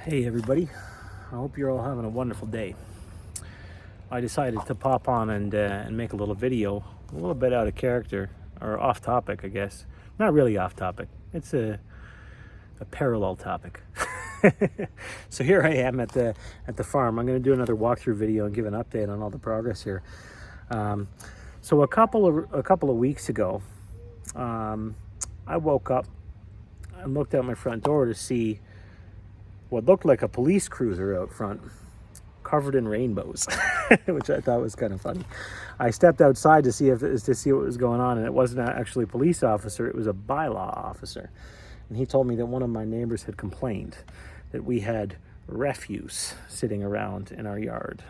Hey everybody, I hope you're all having a wonderful day. I decided to pop on and make a little video, a little bit out of character, or off topic I guess. Not really off topic, it's a parallel topic. So here I am at the farm. I'm going to do another walkthrough video and give an update on all the progress here. So a couple of weeks ago, I woke up and looked out my front door to see what looked like a police cruiser out front, covered in rainbows, which I thought was kind of funny. I stepped outside to see what was going on, and it wasn't actually a police officer; it was a bylaw officer. And he told me that one of my neighbors had complained that we had refuse sitting around in our yard,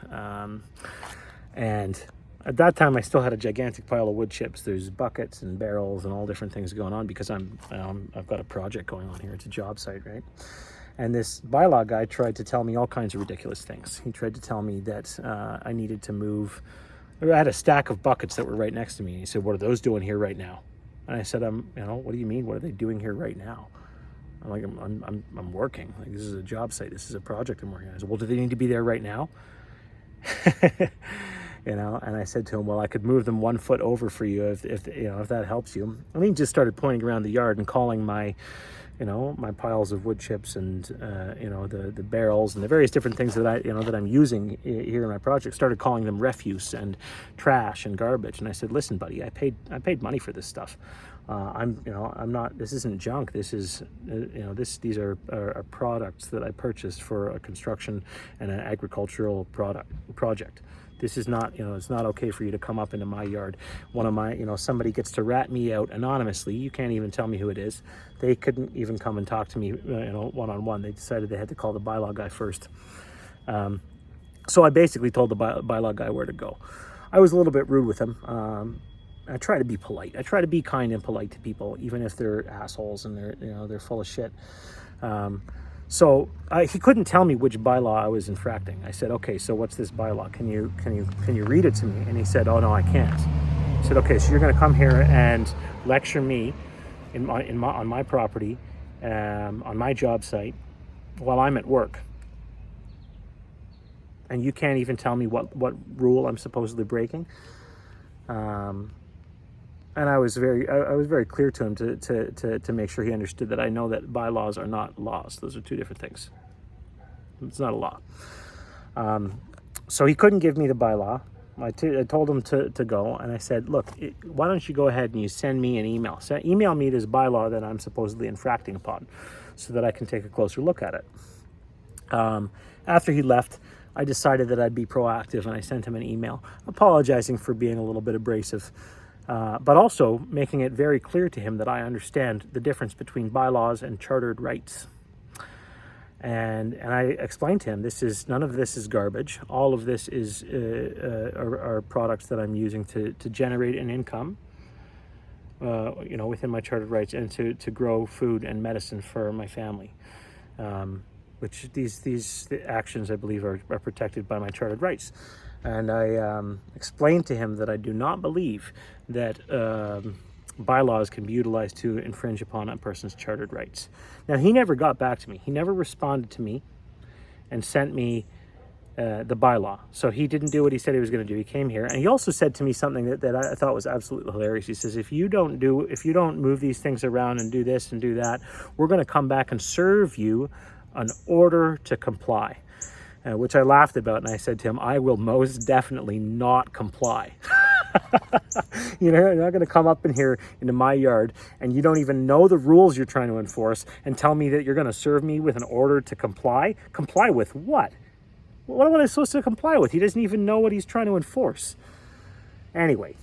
and at that time I still had a gigantic pile of wood chips. There's buckets and barrels and all different things going on because I've got a project going on here. It's a job site, right? And this bylaw guy tried to tell me all kinds of ridiculous things. He tried to tell me that I needed to move. I had a stack of buckets that were right next to me. He said, "What are those doing here right now?" And I said, what do you mean? What are they doing here right now? I'm like, I'm working. Like, this is a job site. This is a project I'm working on. I said, "Well, do they need to be there right now?" And I said to him, "Well, I could move them 1 foot over for you if that helps you." And he just started pointing around the yard and calling my piles of wood chips and the barrels and the various different things that I'm using here in my project, started calling them refuse and trash and garbage. And I said, "Listen, buddy, I paid money for this stuff. I'm not. This isn't junk. This is these are products that I purchased for a construction and an agricultural project. This is not, it's not okay for you to come up into my yard. Somebody gets to rat me out anonymously. You can't even tell me who it is. They couldn't even come and talk to me, one-on-one. They decided they had to call the bylaw guy first. So I basically told the bylaw guy where to go. I was a little bit rude with him. I try to be polite. I try to be kind and polite to people, even if they're assholes and they're full of shit. So he couldn't tell me which bylaw I was infracting. I said, "Okay, so what's this bylaw? Can you read it to me?" And he said, "Oh no, I can't." I said, "Okay, so you're going to come here and lecture me on my property, on my job site, while I'm at work, and you can't even tell me what rule I'm supposedly breaking." And I was very clear to him to make sure he understood that I know that bylaws are not laws. Those are two different things. It's not a law. So he couldn't give me the bylaw. I told him to go, and I said, "Look, why don't you go ahead and you send me an email? Email me this bylaw that I'm supposedly infracting upon, so that I can take a closer look at it." After he left, I decided that I'd be proactive, and I sent him an email apologizing for being a little bit abrasive. But also making it very clear to him that I understand the difference between bylaws and chartered rights. And I explained to him, none of this is garbage. All of this are products that I'm using to generate an income, within my chartered rights, and to grow food and medicine for my family. Which these actions, I believe, are protected by my chartered rights. And I explained to him that I do not believe that bylaws can be utilized to infringe upon a person's chartered rights. Now, he never got back to me. He never responded to me and sent me the bylaw. So he didn't do what he said he was going to do. He came here, and he also said to me something that I thought was absolutely hilarious. He says, if you don't move these things around and do this and do that, we're going to come back and serve you an order to comply. Which I laughed about, and I said to him, "I will most definitely not comply." You're not going to come up in here into my yard, and you don't even know the rules you're trying to enforce, and tell me that you're going to serve me with an order to comply? Comply with what? What am I supposed to comply with? He doesn't even know what he's trying to enforce. Anyway,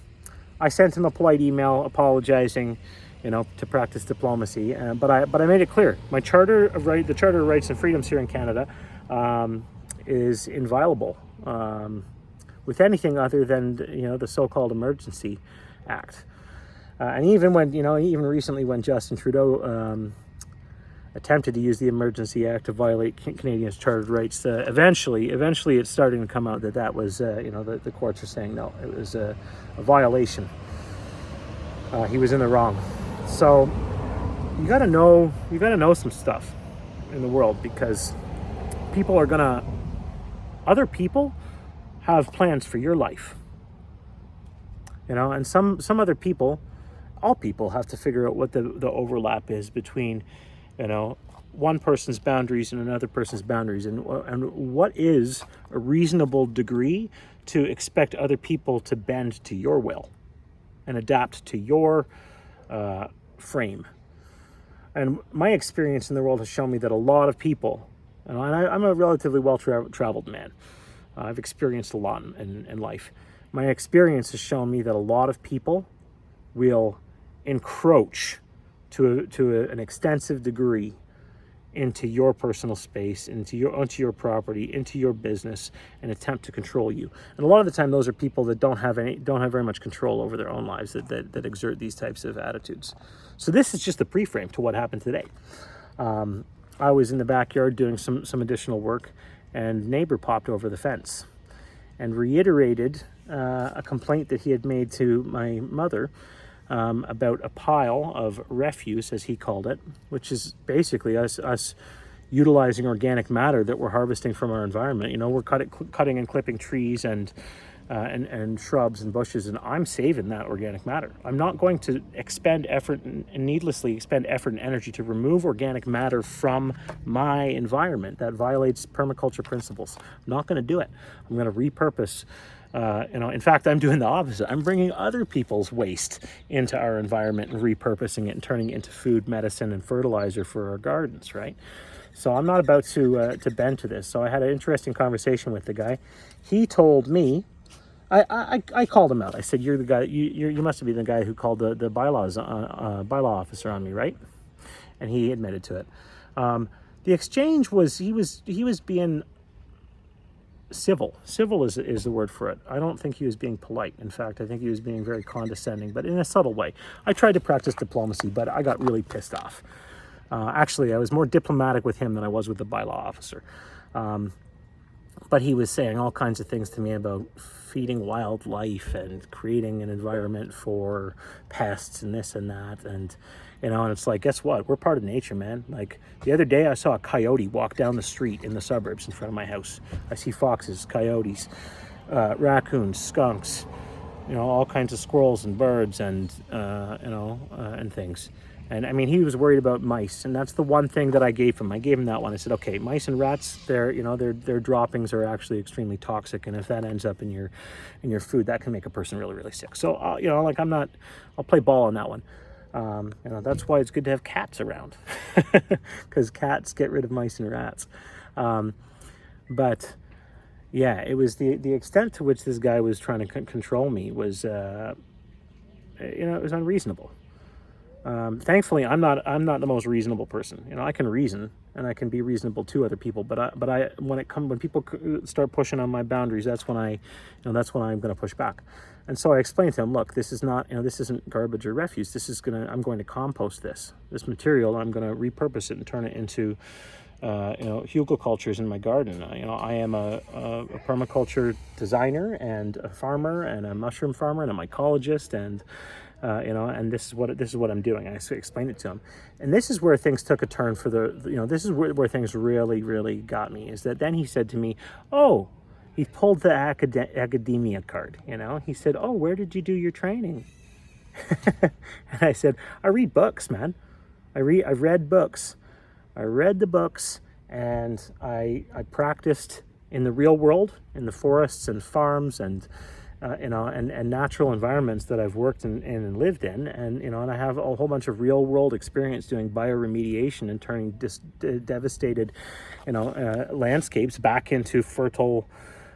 I sent him a polite email apologizing, to practice diplomacy, but I made it clear. The Charter of Rights and Freedoms here in Canada is inviolable with anything other than the so-called Emergency Act. And even recently, when Justin Trudeau attempted to use the Emergency Act to violate Canadians' chartered rights, eventually it's starting to come out that was the courts are saying no, it was a violation. He was in the wrong. So you got to know some stuff in the world, because other people have plans for your life, and some other people, all people have to figure out what the overlap is between, one person's boundaries and another person's boundaries, and what is a reasonable degree to expect other people to bend to your will and adapt to your frame. And my experience in the world has shown me that a lot of people, and I'm a relatively well-traveled man. I've experienced a lot in life. My experience has shown me that a lot of people will encroach to an extensive degree into your personal space, onto your property, into your business, and attempt to control you. And a lot of the time, those are people that don't have very much control over their own lives that exert these types of attitudes. So this is just the pre-frame to what happened today. I was in the backyard doing some additional work, and neighbor popped over the fence and reiterated a complaint that he had made to my mother about a pile of refuse, as he called it, which is basically us utilizing organic matter that we're harvesting from our environment. We're cutting and clipping trees and shrubs and bushes, and I'm saving that organic matter. I'm not going to expend effort and needlessly expend effort and energy to remove organic matter from my environment. That violates permaculture principles. I'm not going to do it. I'm going to repurpose. In fact, I'm doing the opposite. I'm bringing other people's waste into our environment and repurposing it and turning it into food, medicine, and fertilizer for our gardens, right? So I'm not about to bend to this. So I had an interesting conversation with the guy. He told me, I called him out. I said, "You're the guy. You must have been the guy who called the bylaw officer on me, right?" And he admitted to it. The exchange was he was being civil. Civil is the word for it. I don't think he was being polite. In fact, I think he was being very condescending, but in a subtle way. I tried to practice diplomacy, but I got really pissed off. Actually, I was more diplomatic with him than I was with the bylaw officer. But he was saying all kinds of things to me about feeding wildlife and creating an environment for pests and this and that. And it's like, guess what? We're part of nature, man. Like the other day I saw a coyote walk down the street in the suburbs in front of my house. I see foxes, coyotes, raccoons, skunks, all kinds of squirrels and birds and, and things. And I mean, he was worried about mice, and that's the one thing that I gave him. I gave him that one. I said, okay, mice and rats, their droppings are actually extremely toxic, and if that ends up in your food, that can make a person really, really sick. So, I'll play ball on that one. That's why it's good to have cats around, because cats get rid of mice and rats. But yeah, it was the extent to which this guy was trying to control me was, it was unreasonable. Thankfully, I'm not the most reasonable person. I can reason and I can be reasonable to other people, but when people start pushing on my boundaries, that's when I'm going to push back. And so I explained to him, look, this is not, this isn't garbage or refuse. I'm going to compost this material. I'm going to repurpose it and turn it into, hugelkultures in my garden. I am a permaculture designer and a farmer and a mushroom farmer and a mycologist and and this is what I'm doing. I explained it to him, and this is where things took a turn for this is where things really, really got me. Is that then he said to me, "Oh," he pulled the academia card. He said, "Oh, where did you do your training?" And I said, "I read books, man. I've read books. I read the books, and I practiced in the real world, in the forests and farms and." And natural environments that I've worked in and lived in, and I have a whole bunch of real world experience doing bioremediation and turning devastated, landscapes back into fertile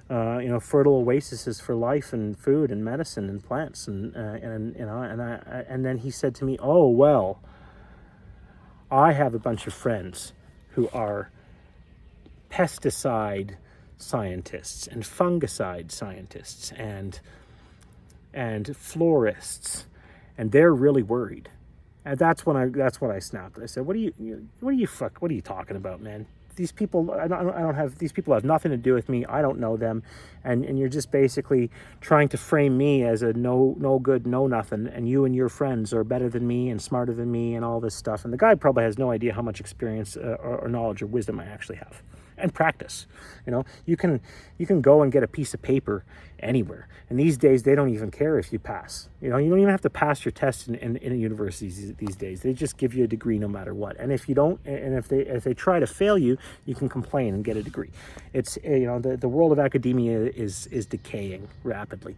oases for life and food and medicine and plants and then he said to me, "Oh well, I have a bunch of friends who are pesticide scientists and fungicide scientists and florists, and they're really worried." And that's when I snapped. I said, "What are you talking about, man? These people, I don't have, these people have nothing to do with me. I don't know them, and you're just basically trying to frame me as a no good, no nothing, and you and your friends are better than me and smarter than me and all this stuff." And the guy probably has no idea how much experience or knowledge or wisdom I actually have. and practice. You can go and get a piece of paper anywhere, and these days they don't even care if you pass. You don't even have to pass your test in universities these days. They just give you a degree no matter what. And if you don't, and if they try to fail you, you can complain and get a degree. It's the world of academia is decaying rapidly.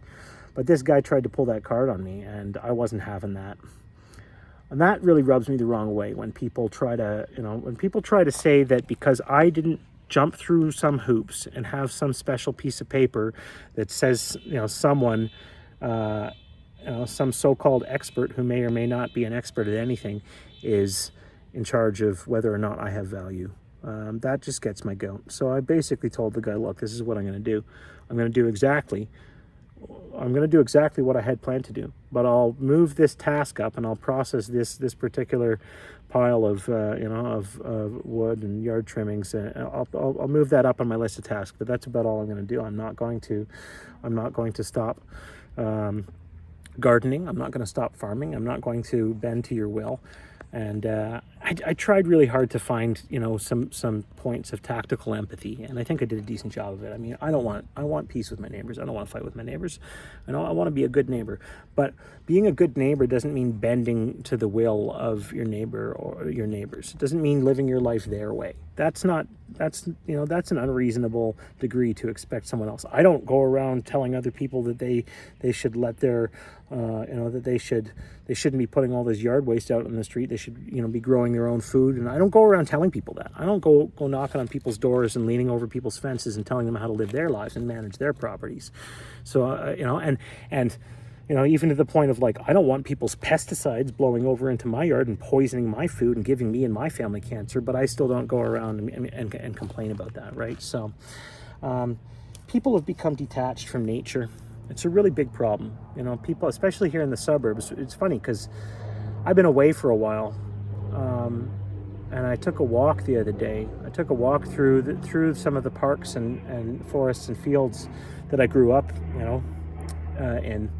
But this guy tried to pull that card on me, and I wasn't having that. And that really rubs me the wrong way when people try to say that because I didn't jump through some hoops and have some special piece of paper that says, someone, some so-called expert who may or may not be an expert at anything is in charge of whether or not I have value. That just gets my goat. So I basically told the guy, look, this is what I'm going to do. I'm going to do exactly what I had planned to do, but I'll move this task up and I'll process this particular pile of wood and yard trimmings. I'll move that up on my list of tasks, but that's about all I'm going to do. I'm not going to stop gardening. I'm not going to stop farming. I'm not going to bend to your will. And I tried really hard to find, some points of tactical empathy, and I think I did a decent job of it. I mean, I want peace with my neighbors. I don't want to fight with my neighbors. I want to be a good neighbor. But being a good neighbor doesn't mean bending to the will of your neighbor or your neighbors. It doesn't mean living your life their way. That's an unreasonable degree to expect someone else. I don't go around telling other people that they should let their that they shouldn't be putting all this yard waste out on the street. They should be growing their own food. And I don't go around telling people that. I don't go knocking on people's doors and leaning over people's fences and telling them how to live their lives and manage their properties. So and even to the point of I don't want people's pesticides blowing over into my yard and poisoning my food and giving me and my family cancer, but I still don't go around and complain about that, right? So people have become detached from nature. It's a really big problem. People, especially here in the suburbs, it's funny because I've been away for a while, and I took a walk the other day. I took a walk through some of the parks and forests and fields that I grew up, in.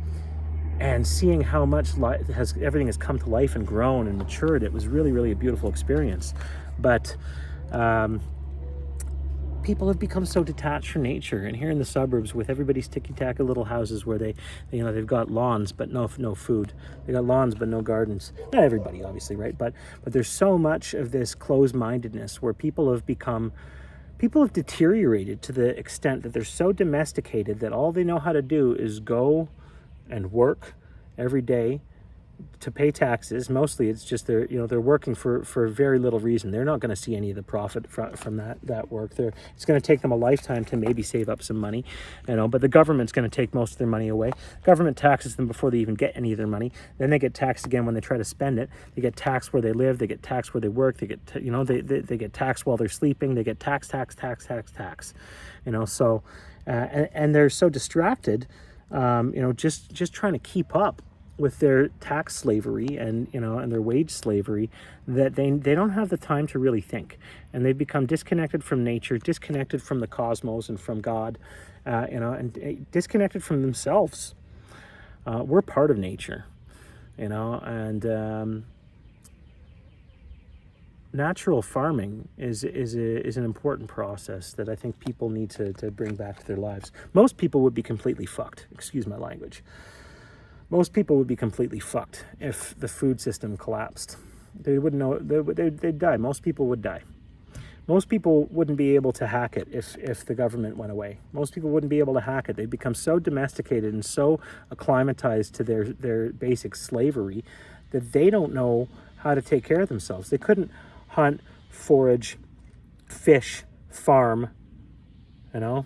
And seeing how much everything has come to life and grown and matured, it was really, really a beautiful experience. But people have become so detached from nature. And here in the suburbs, with everybody's ticky-tacky little houses where they've got lawns but no food. They got lawns but no gardens. Not everybody, obviously, right? But there's so much of this closed-mindedness where people have deteriorated to the extent that they're so domesticated that all they know how to do is go and work every day to pay taxes. Mostly it's just they're working for very little reason. They're not going to see any of the profit from that work. It's going to take them a lifetime to maybe save up some money, but the government's going to take most of their money away. Government taxes them before they even get any of their money. Then they get taxed again when they try to spend it. They get taxed where they live, they get taxed where they work, they get they get taxed while they're sleeping, they get tax. So and they're so distracted just trying to keep up with their tax slavery and their wage slavery that they don't have the time to really think, and they've become disconnected from nature, disconnected from the cosmos and from God, and disconnected from themselves. We're part of nature, and natural farming is an important process that I think people need to bring back to their lives. Most people would be completely fucked. Excuse my language. Most people would be completely fucked if the food system collapsed. They wouldn't know. They'd die. Most people would die. Most people wouldn't be able to hack it if the government went away. Most people wouldn't be able to hack it. They've become so domesticated and so acclimatized to their basic slavery that they don't know how to take care of themselves. They couldn't hunt, forage, fish, farm. The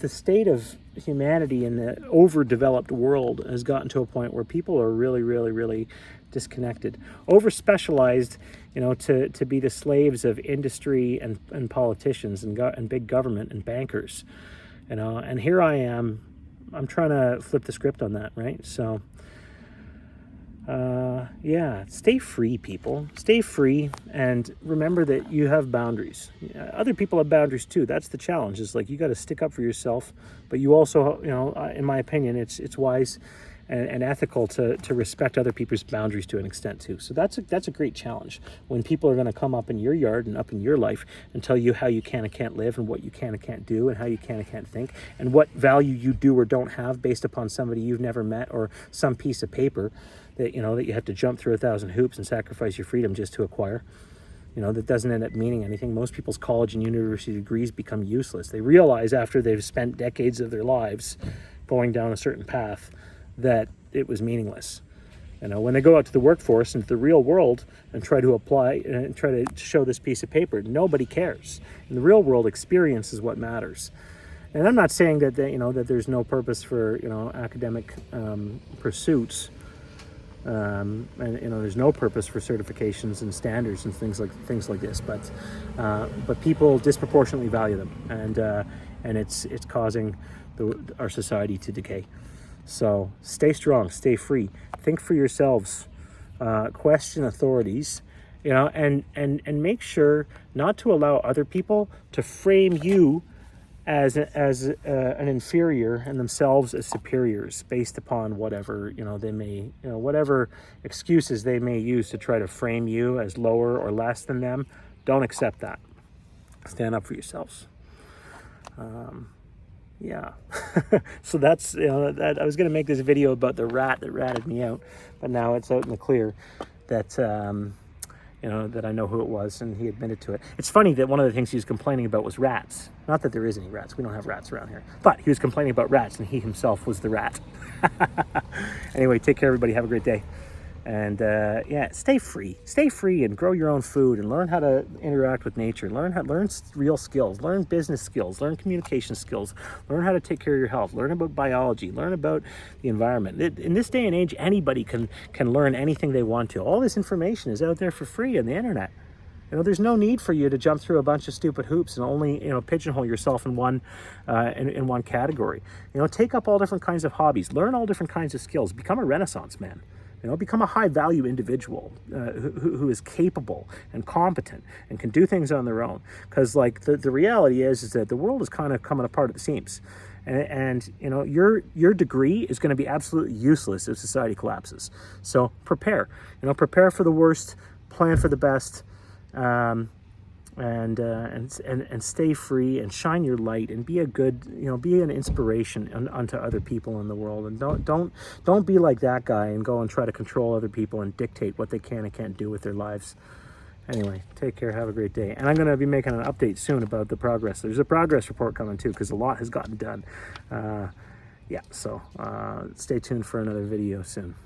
state of humanity in the overdeveloped world has gotten to a point where people are really, really, really disconnected, over specialized, to be the slaves of industry and politicians and big government and bankers, and here I am, I'm trying to flip the script on that, right? So stay free, people. Stay free, and remember that you have boundaries. Other people have boundaries too. That's the challenge. Is you got to stick up for yourself, but you also, in my opinion, it's wise and ethical to respect other people's boundaries to an extent too. So that's a great challenge when people are going to come up in your yard and up in your life and tell you how you can and can't live and what you can and can't do and how you can and can't think and what value you do or don't have based upon somebody you've never met or some piece of paper that that you have to jump through 1,000 hoops and sacrifice your freedom just to acquire. That doesn't end up meaning anything. Most people's college and university degrees become useless. They realize after they've spent decades of their lives going down a certain path that it was meaningless. When they go out to the workforce and to the real world and try to apply and try to show this piece of paper, nobody cares. In the real world, experience is what matters. And I'm not saying that that there's no purpose for academic pursuits. And there's no purpose for certifications and standards and things like this, but people disproportionately value them, and it's causing our society to decay. So stay strong, stay free, think for yourselves, question authorities, and make sure not to allow other people to frame you as an inferior and themselves as superiors based upon whatever they may whatever excuses they may use to try to frame you as lower or less than them. Don't accept that. Stand up for yourselves. Yeah. So that's that I was going to make this video about the rat that ratted me out, but now it's out in the clear that that I know who it was, and he admitted to it. It's funny that one of the things he was complaining about was rats. Not that there is any rats. We don't have rats around here. But he was complaining about rats, and he himself was the rat. Anyway, take care, everybody. Have a great day. And stay free and grow your own food and learn how to interact with nature. Learn real skills, learn business skills, learn communication skills, learn how to take care of your health, learn about biology, learn about the environment. In this day and age, anybody can learn anything they want to. All this information is out there for free on the internet. There's no need for you to jump through a bunch of stupid hoops and only, pigeonhole yourself in one category. Take up all different kinds of hobbies, learn all different kinds of skills, become a Renaissance man. Become a high-value individual who is capable and competent and can do things on their own. Because, the reality is that the world is kind of coming apart at the seams. And your degree is going to be absolutely useless if society collapses. So prepare. Prepare for the worst, plan for the best, and stay free and shine your light and be a good, be an inspiration unto other people in the world. And don't be like that guy and go and try to control other people and dictate what they can and can't do with their lives. Anyway, take care. Have a great day. And I'm going to be making an update soon about the progress. There's a progress report coming too, because a lot has gotten done. So stay tuned for another video soon.